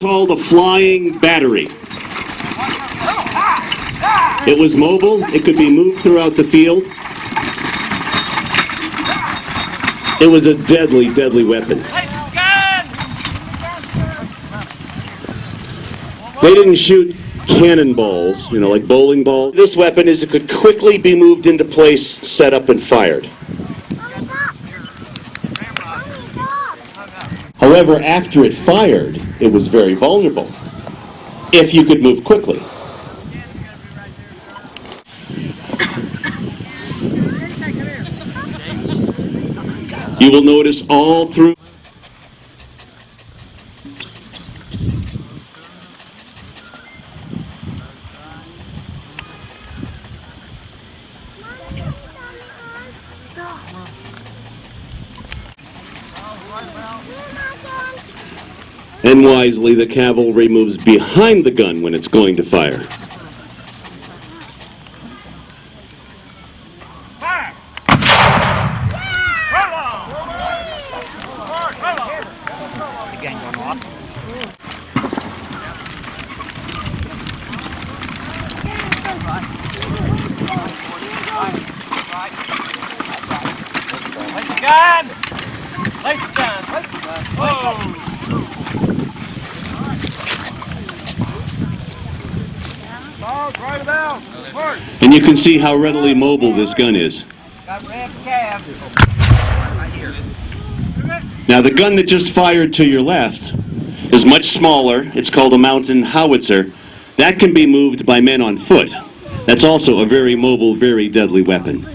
Called a flying battery. It was mobile. It could be moved throughout the field. It was a deadly, deadly weapon. They didn't shoot cannonballs, like bowling balls. This weapon is it could quickly be moved into place, set up, and fired. However, after it fired, it was very vulnerable, if you could move quickly. You will notice all through and wisely, the cavalry moves behind the gun when it's going to fire. And you can see how readily mobile this gun is. Now the gun that just fired to your left is much smaller. It's called a mountain howitzer. That can be moved by men on foot. That's also a very mobile, very deadly weapon.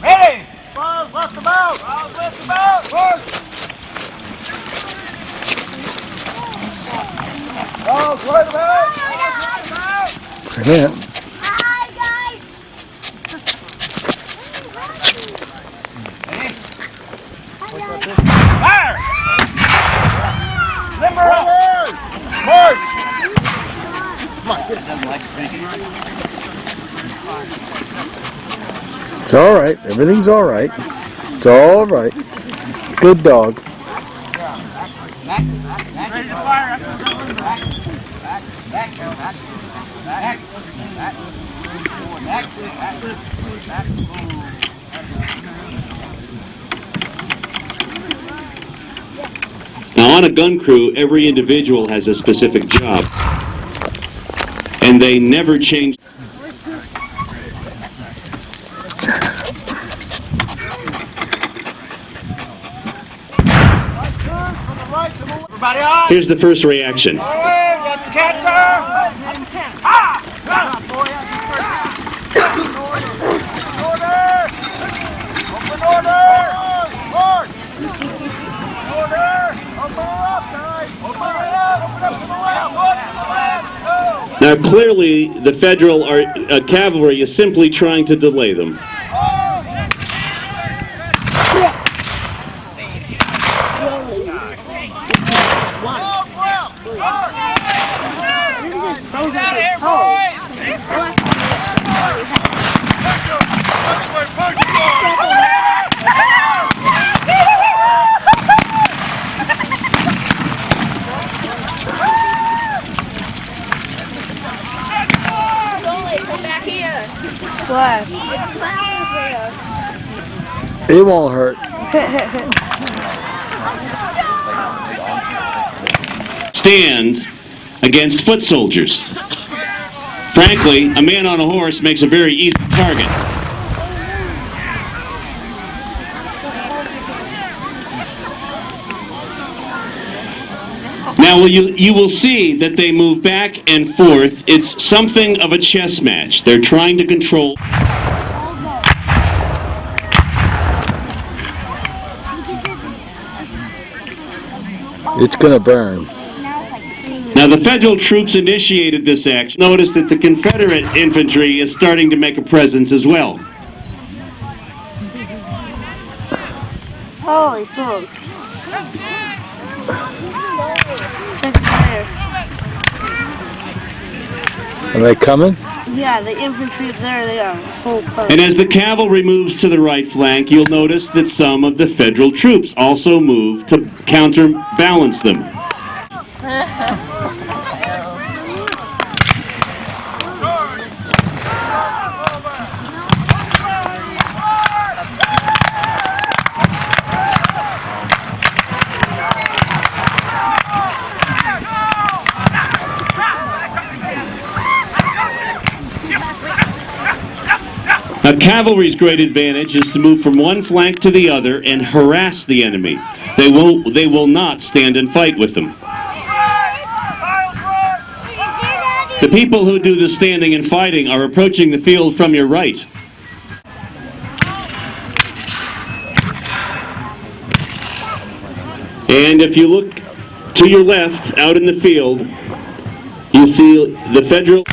Ready! Fires left the boat! Fires left the boat! Push! Fires right about! Fires right about! Brilliant. Hi, guys! Fire! Limber up! March! Come on, get it done like It's all right. Everything's all right. It's all right. Good dog. Ready to fire! Now on a gun crew, every individual has a specific job, and they never change. Everybody on! Here's the first reaction. Got the catcher! Ah! Open order! March! Order! Open up, guys! Open it up! Open up to the left! Go! Now clearly, the federal cavalry is simply trying to delay them. What? It won't hurt. Stand against foot soldiers. Frankly, a man on a horse makes a very easy target. Now you will see that they move back and forth. It's something of a chess match. They're trying to control. It's gonna burn. Now the federal troops initiated this action. Notice that the Confederate infantry is starting to make a presence as well. Holy smokes. Check it there. Are they coming? Yeah, the infantry there, they are a whole ton. And as the cavalry moves to the right flank, you'll notice that some of the federal troops also move to counterbalance them. Now, cavalry's great advantage is to move from one flank to the other and harass the enemy. They will not stand and fight with them. The people who do the standing and fighting are approaching the field from your right. And if you look to your left, out in the field, you see the federal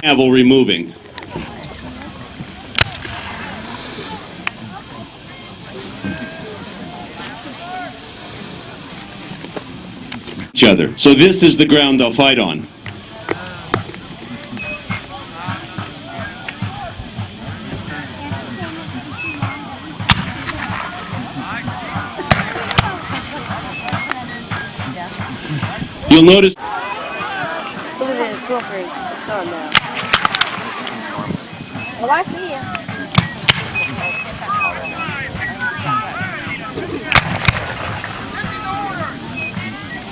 cavalry moving. Each other. So this is the ground they'll fight on. You'll notice. Look at this, Swiffer. It's gone now. Well, I see you.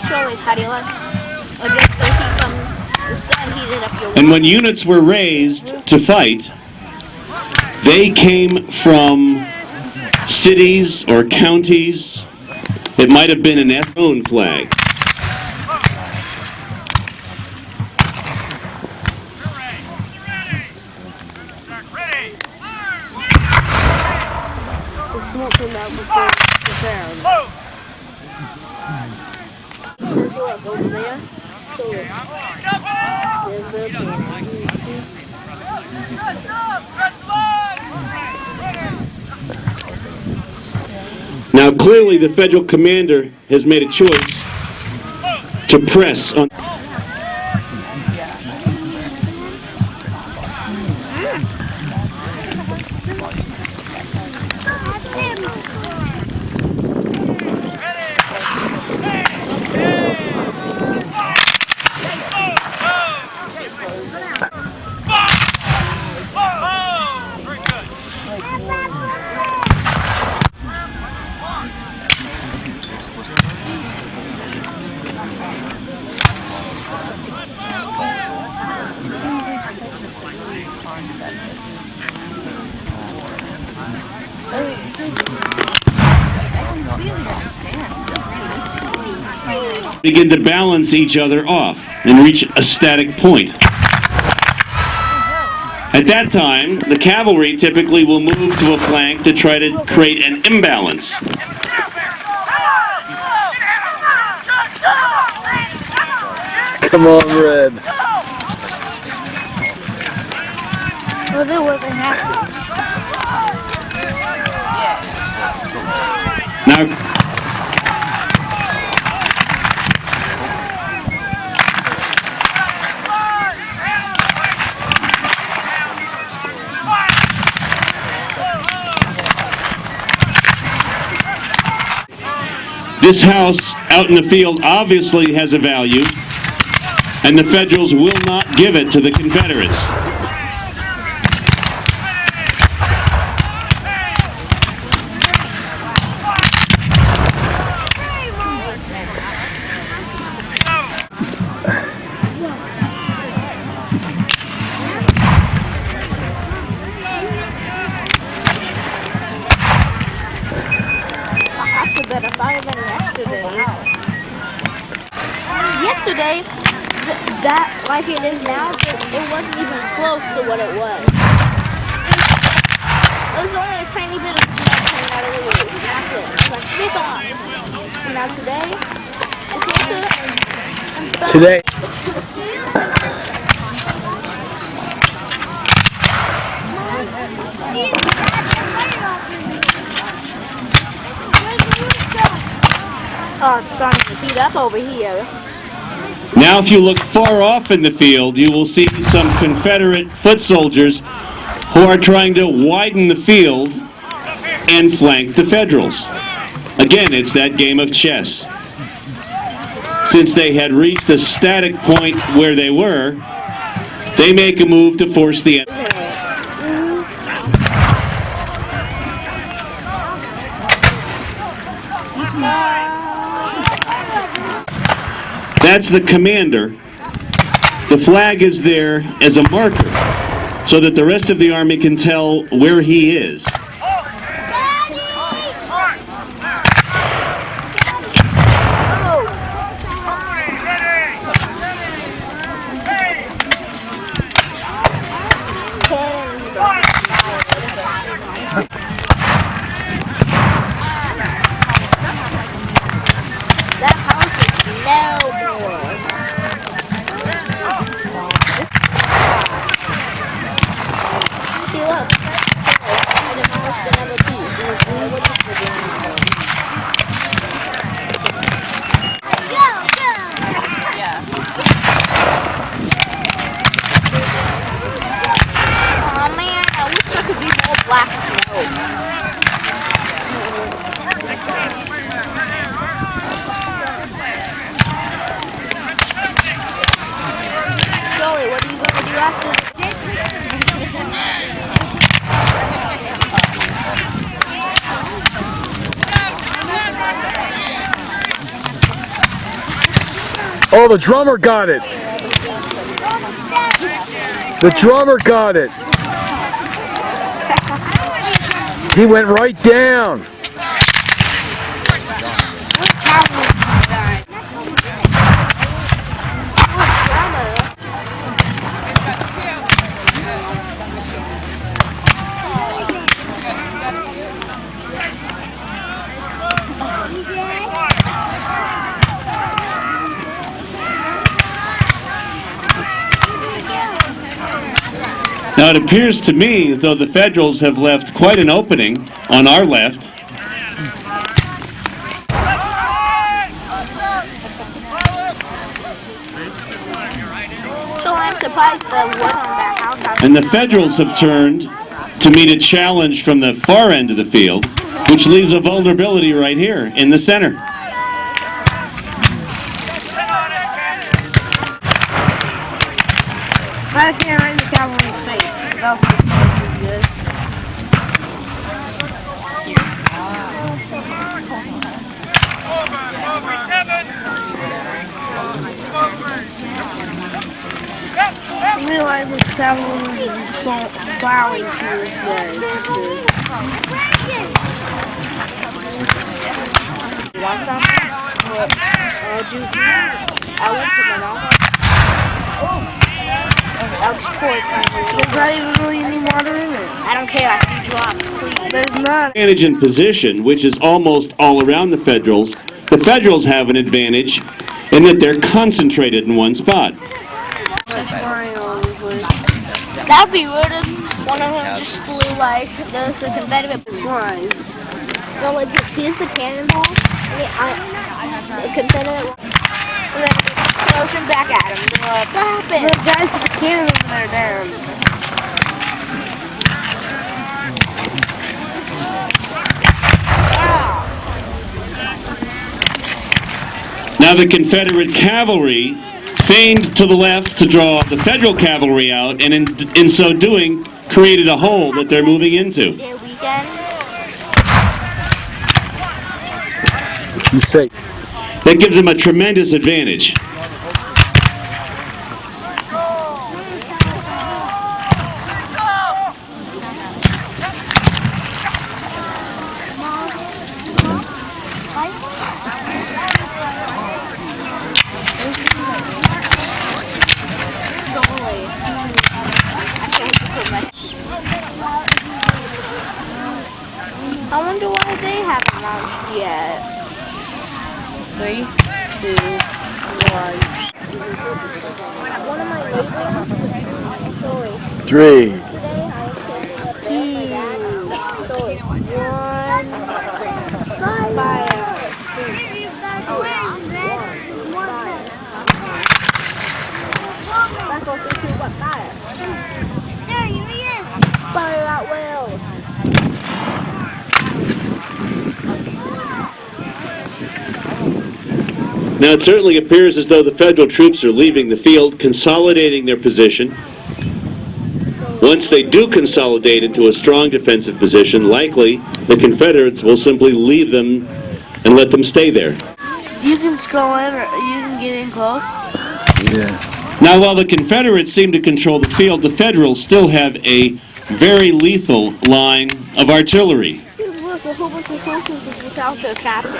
Show me, how do you like? I guess they'll keep the sun heated up your And when units were raised to fight, they came from cities or counties. It might have been an own flag. smoke came out before the sound. There's like over there. So there's their Now clearly the federal commander has made a choice to press on. Begin to balance each other off and reach a static point. At that time, the cavalry typically will move to a flank to try to create an imbalance. Come on, Reds. Well, they wasn't happy. Now, this house out in the field obviously has a value, and the Federals will not give it to the Confederates. Yesterday, that like it is now, it wasn't even close to what it was. It was only a tiny bit of smoke coming out of the roof. That's it. It was like big on. And now today, it's close to it. Today. Oh, it's starting to heat up over here. Now, if you look far off in the field, you will see some Confederate foot soldiers who are trying to widen the field and flank the Federals. Again, it's that game of chess. Since they had reached a static point where they were, they make a move to force the enemy. That's the commander. The flag is there as a marker so that the rest of the army can tell where he is. That house is no more. See, look. I demolished another piece. Oh man, I wish there could be more black smoke. Joey, what are you going to do after this? Oh, the drummer got it. The drummer got it. He went right down. Now, it appears to me as though the Federals have left quite an opening on our left. So I'm surprised the wood on that house. And the Federals have turned to meet a challenge from the far end of the field, which leaves a vulnerability right here in the center. I can't right in the cavalry's face. That was good. I realize the cavalry is plowing through this way. Want some? I went to my mouth. I'll just pour it. There's not even really any water in it. I don't care. I see drops. Please. There's not. Advantage in position, which is almost all around the Federals. The Federals have an advantage in that they're concentrated in one spot. That would be weird if one of them just flew like the Confederate flies. So like this, here's the cannonball. The Confederate one. And then throws him back at him. What happened? The guys with the cannon over there down. Now the Confederate cavalry feigned to the left to draw the Federal cavalry out, and in so doing, created a hole that they're moving into. Their weekend. You say. That gives them a tremendous advantage. I wonder why they haven't launched yet. 3, 2, 1. One of my neighbors, sorry. 3. Today I came up there like that. supposed to see what that. There he is. Fire that wheel. Now, it certainly appears as though the federal troops are leaving the field, consolidating their position. Once they do consolidate into a strong defensive position, likely the Confederates will simply leave them and let them stay there. You can scroll in or you can get in close. Yeah. Now, while the Confederates seem to control the field, the Federals still have a very lethal line of artillery. Look, a whole bunch of soldiers without their captain.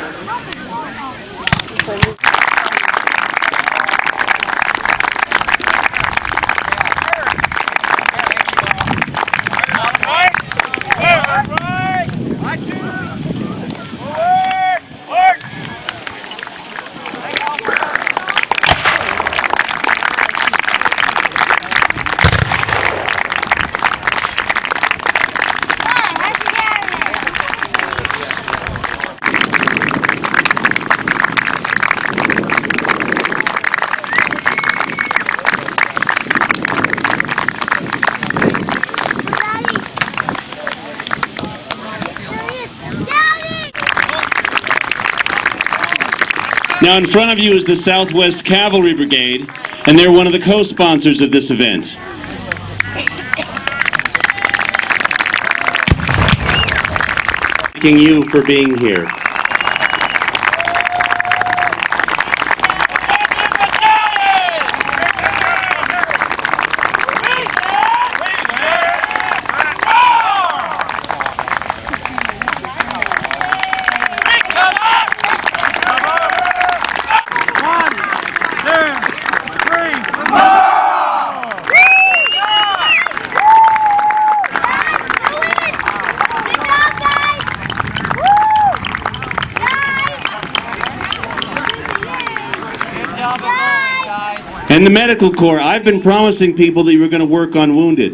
Now, in front of you is the Southwest Cavalry Brigade, and they're one of the co-sponsors of this event. Thanking you for being here. And the Medical Corps, I've been promising people that you were going to work on wounded.